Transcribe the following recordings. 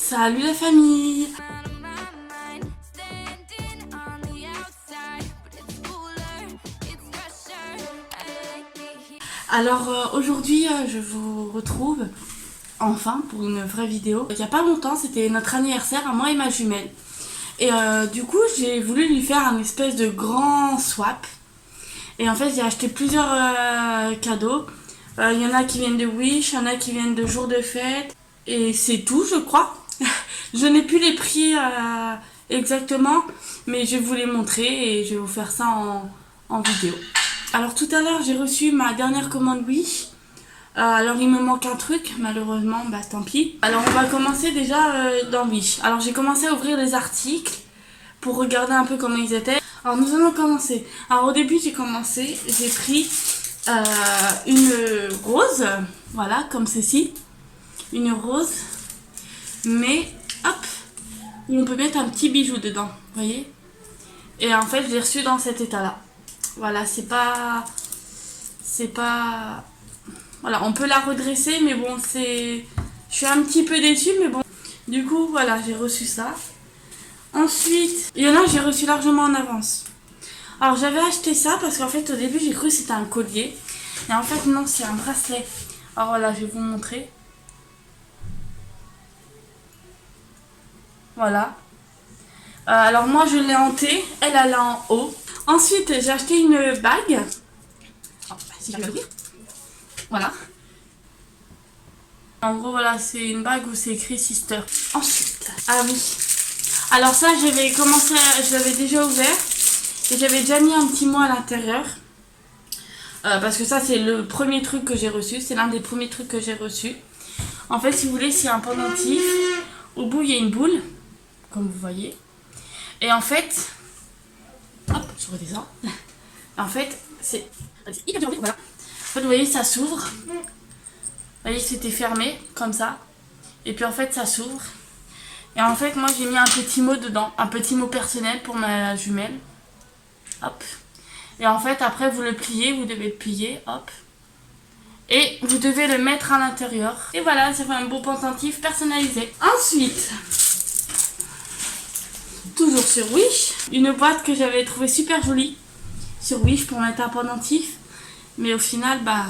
Salut la famille. Alors aujourd'hui je vous retrouve enfin pour une vraie vidéo. Il n'y a pas longtemps, c'était notre anniversaire à moi et ma jumelle. Et du coup j'ai voulu lui faire un espèce de grand swap. Et en fait j'ai acheté plusieurs cadeaux. Il y en a qui viennent de Wish, il y en a qui viennent de jour de fête. Et c'est tout je crois. Je n'ai plus les prix exactement, mais je vais vous les montrer et je vais vous faire ça en vidéo. Alors tout à l'heure j'ai reçu ma dernière commande Wish. Alors il me manque un truc, malheureusement, bah tant pis. Alors on va commencer déjà dans Wish. Alors j'ai commencé à ouvrir les articles pour regarder un peu comment ils étaient. Alors nous allons commencer. Alors au début j'ai pris une rose, voilà comme ceci. Une rose, mais hop, où on peut mettre un petit bijou dedans, vous voyez. Et en fait je l'ai reçu dans cet état là. Voilà, c'est pas... Voilà, on peut la redresser, mais bon, je suis un petit peu déçue, mais bon. Du coup, voilà, j'ai reçu ça. Ensuite, il y en a, j'ai reçu largement en avance. Alors, j'avais acheté ça parce qu'en fait, au début, j'ai cru que c'était un collier. Et en fait, non, c'est un bracelet. Alors voilà, je vais vous montrer. Voilà. Alors, moi, je l'ai en T, elle l'a en haut. Ensuite, j'ai acheté une bague. Oh, si j'arrive à l'ouvrir. Voilà. En gros, voilà, c'est une bague où c'est écrit Sister. Ensuite, ah oui. Alors ça, je l'avais déjà ouvert. Et j'avais déjà mis un petit mot à l'intérieur. Parce que ça, c'est le premier truc que j'ai reçu. C'est l'un des premiers trucs que j'ai reçu. En fait, si vous voulez, c'est un pendentif. Au bout, il y a une boule. Comme vous voyez. Et en fait... Hop, je redescends. En fait, c'est hyper dur. Voilà. En fait, vous voyez, ça s'ouvre. Vous voyez, c'était fermé, comme ça. Et puis en fait, ça s'ouvre. Et en fait, moi, j'ai mis un petit mot dedans. Un petit mot personnel pour ma jumelle. Hop. Et en fait, après, vous le pliez. Vous devez le plier. Hop. Et vous devez le mettre à l'intérieur. Et voilà, ça fait un beau pendentif personnalisé. Ensuite... Toujours sur Wish, une boîte que j'avais trouvée super jolie sur Wish pour mettre un pendentif, mais au final, bah,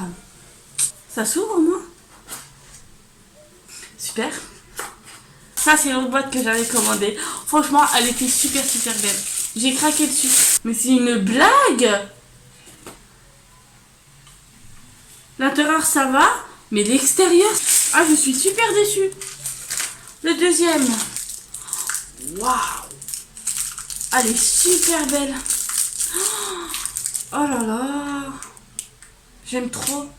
ça s'ouvre au moins. Super. Ça, c'est l'autre boîte que j'avais commandée. Franchement, elle était super belle. J'ai craqué dessus. Mais c'est une blague! L'intérieur, ça va, mais l'extérieur... Ah, je suis super déçue. Le deuxième. Waouh! Elle est super belle. Oh là là. J'aime trop.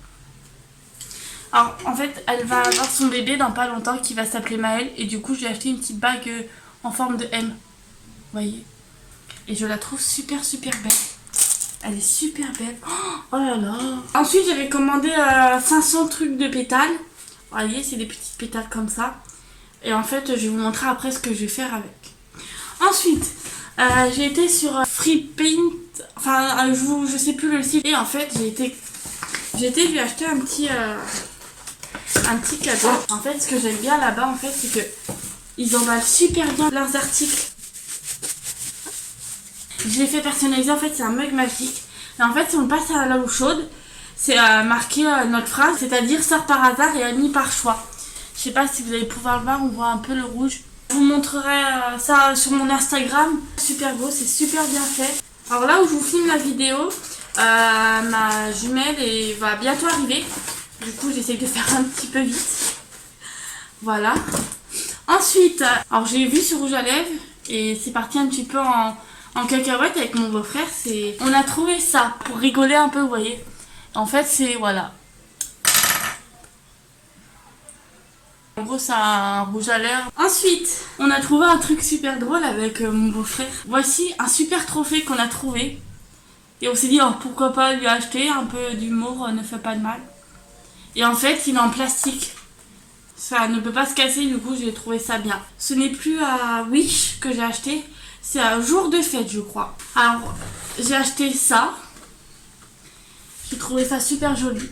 Alors en fait elle va avoir son bébé dans pas longtemps qui va s'appeler Maëlle. Et du coup j'ai acheté une petite bague en forme de M. Vous voyez. Et je la trouve super belle. Elle est super belle. Oh là là. Ensuite j'avais commandé 500 trucs de pétales. Vous voyez, c'est des petites pétales comme ça. Et en fait je vais vous montrer après ce que je vais faire avec. Ensuite... j'ai été sur Free Paint, enfin je sais plus le site, et en fait j'ai été lui acheter un petit cadeau. En fait ce que j'aime bien là-bas en fait c'est que ils emballent super bien leurs articles. Je l'ai fait personnaliser, en fait c'est un mug magique. Et en fait si on le passe à l'eau chaude, c'est marqué notre phrase, c'est-à-dire sort par hasard et admis par choix. Je sais pas si vous allez pouvoir le voir, on voit un peu le rouge. Je vous montrerai ça sur mon Instagram. Super beau, c'est super bien fait. Alors là où je vous filme la vidéo, ma jumelle va bientôt arriver. Du coup j'essaie de faire un petit peu vite. Voilà. Ensuite, alors j'ai vu sur Rouge à Lèvres et c'est parti un petit peu en cacahuète avec mon beau-frère. On a trouvé ça pour rigoler un peu, vous voyez. En fait c'est, voilà. En gros, c'est un rouge à lèvres. Ensuite, on a trouvé un truc super drôle avec mon beau-frère. Voici un super trophée qu'on a trouvé. Et on s'est dit, oh, pourquoi pas lui acheter. Un peu d'humour ne fait pas de mal. Et en fait, il est en plastique. Ça ne peut pas se casser, du coup, j'ai trouvé ça bien. Ce n'est plus à Wish que j'ai acheté. C'est à jour de fête, je crois. Alors, j'ai acheté ça. J'ai trouvé ça super joli.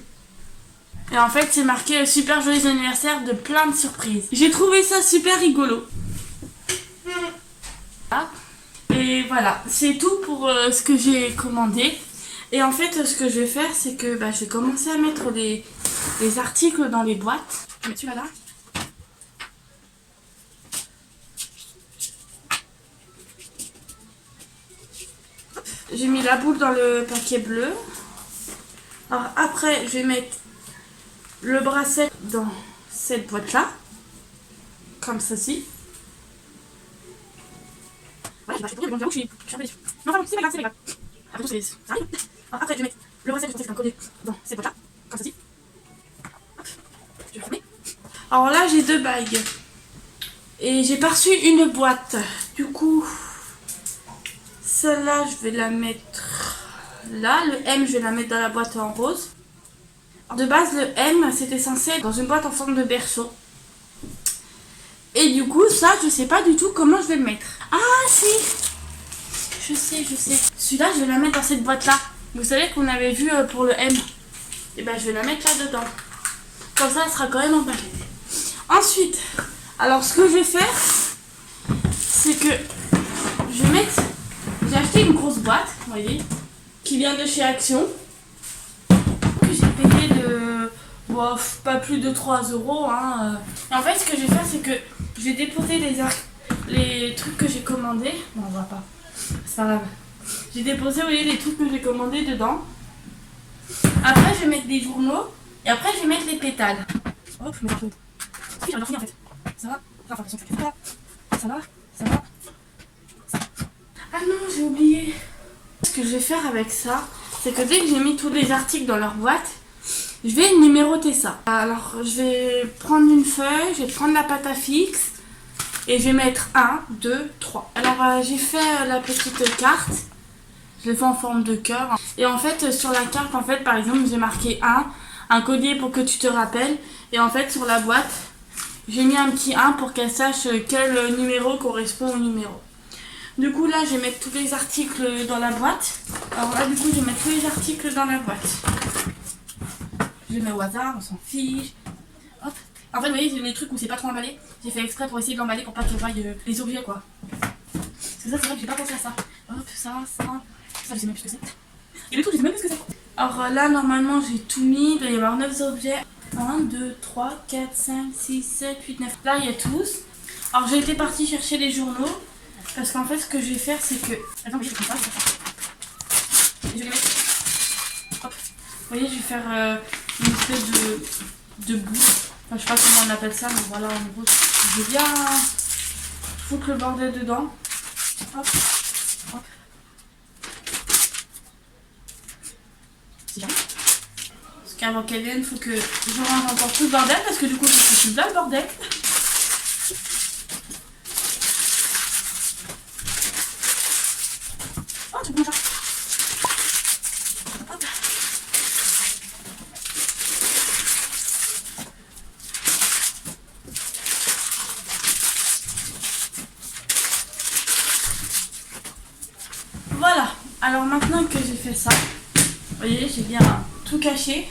Et en fait, c'est marqué super joyeux anniversaire de plein de surprises. J'ai trouvé ça super rigolo. Et voilà, c'est tout pour ce que j'ai commandé. Et en fait, ce que je vais faire, c'est que je vais commencer à mettre les articles dans les boîtes. Je vais mettre celui-là là. J'ai mis la boule dans le paquet bleu. Alors après, je vais mettre le bracelet dans cette boîte-là. Comme ceci. Voilà, je vais je suis un peu déçue. Non, enfin, c'est pas grave, c'est pas grave. Après tout, ça arrive. Alors, après, je vais mettre le bracelet que je pensais que c'est un collier dans cette boîte-là. Comme ceci. Hop, je vais fermer. Alors là, j'ai 2 bagues. Et j'ai pas reçu une boîte. Du coup, celle-là, je vais la mettre là. Le M, je vais la mettre dans la boîte en rose. De base, le M, c'était censé être dans une boîte en forme de berceau. Et du coup, ça, je sais pas du tout comment je vais le mettre. Ah, si! Je sais. Celui-là, je vais la mettre dans cette boîte-là. Vous savez qu'on avait vu pour le M. Et je vais la mettre là-dedans. Comme ça, elle sera quand même emballée. Ensuite, alors ce que je vais faire, c'est que je vais mettre... J'ai acheté une grosse boîte, vous voyez, qui vient de chez Action. Que j'ai payé de... Bon, pas plus de 3 €. Hein. Et en fait, ce que je vais faire, c'est que je vais déposer les trucs que j'ai commandés. Non, on voit pas. C'est pas grave. J'ai déposé, vous voyez, les trucs que j'ai commandés dedans. Après, je vais mettre des journaux. Et après, je vais mettre les pétales. Hop, je mets un peu. Oui, j'en ai fini en fait. Ça va. Enfin, ça va. Ah non, j'ai oublié. Ce que je vais faire avec ça, c'est que dès que j'ai mis tous les articles dans leur boîte, je vais numéroter ça. Alors, je vais prendre une feuille, je vais prendre la pâte à fixe et je vais mettre 1, 2, 3. Alors, j'ai fait la petite carte. Je l'ai fait en forme de cœur. Et en fait, sur la carte, par exemple, j'ai marqué 1, un collier pour que tu te rappelles. Et en fait, sur la boîte, j'ai mis un petit 1 pour qu'elle sache quel numéro correspond au numéro. Du coup, là, je vais mettre tous les articles dans la boîte. Alors là, du coup, je vais mettre tous les articles dans la boîte. Je les mets au hasard, on s'en fiche. Hop. En fait, vous voyez, les trucs où c'est pas trop emballé, j'ai fait exprès pour essayer de l'emballer pour pas qu'ils voient les objets, quoi. Parce que ça, c'est vrai que j'ai pas pensé à ça. Hop, ça, je sais même plus ce que c'est. Et le truc, je sais même plus ce que c'est. Alors là, normalement, j'ai tout mis. Il doit y avoir 9 objets. 1, 2, 3, 4, 5, 6, 7, 8, 9. Là, il y a tous. Alors, j'ai été partie chercher les journaux. Parce qu'en fait, ce que je vais faire, c'est que... Attends, je vais faire ça. Et je vais les mettre... Hop. Vous voyez, je vais faire une espèce de boue. Enfin, je sais pas comment on appelle ça, mais voilà, en gros, je vais bien foutre le bordel dedans. Hop. Hop. Si j'arrive. Parce qu'avant qu'elle vienne, il faut que je range encore tout le bordel, parce que du coup, je suis là le bordel. Oh, tu peux ça. Hop. Voilà. Alors maintenant que j'ai fait ça, vous voyez, j'ai bien tout caché.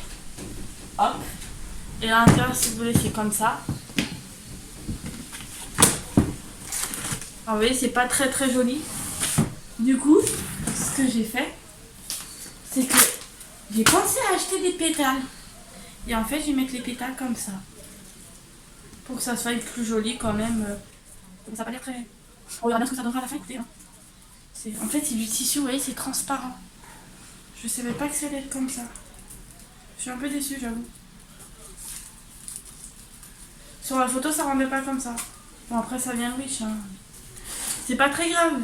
Hop. Et à l'intérieur, si vous voulez, c'est comme ça. Alors, vous voyez, c'est pas très très joli. Du coup, ce que j'ai fait, c'est que j'ai pensé à acheter des pétales. Et en fait, je vais mettre les pétales comme ça. Pour que ça soit plus joli quand même. Ça va pas l'air très... On verra bien ce que ça donnera à la fin, écoutez. Hein. En fait, c'est du tissu, vous voyez, c'est transparent. Je savais pas que ça allait être comme ça. Je suis un peu déçue, j'avoue. Sur la photo, ça rendait pas comme ça. Bon, après, ça vient riche. Hein. C'est pas très grave.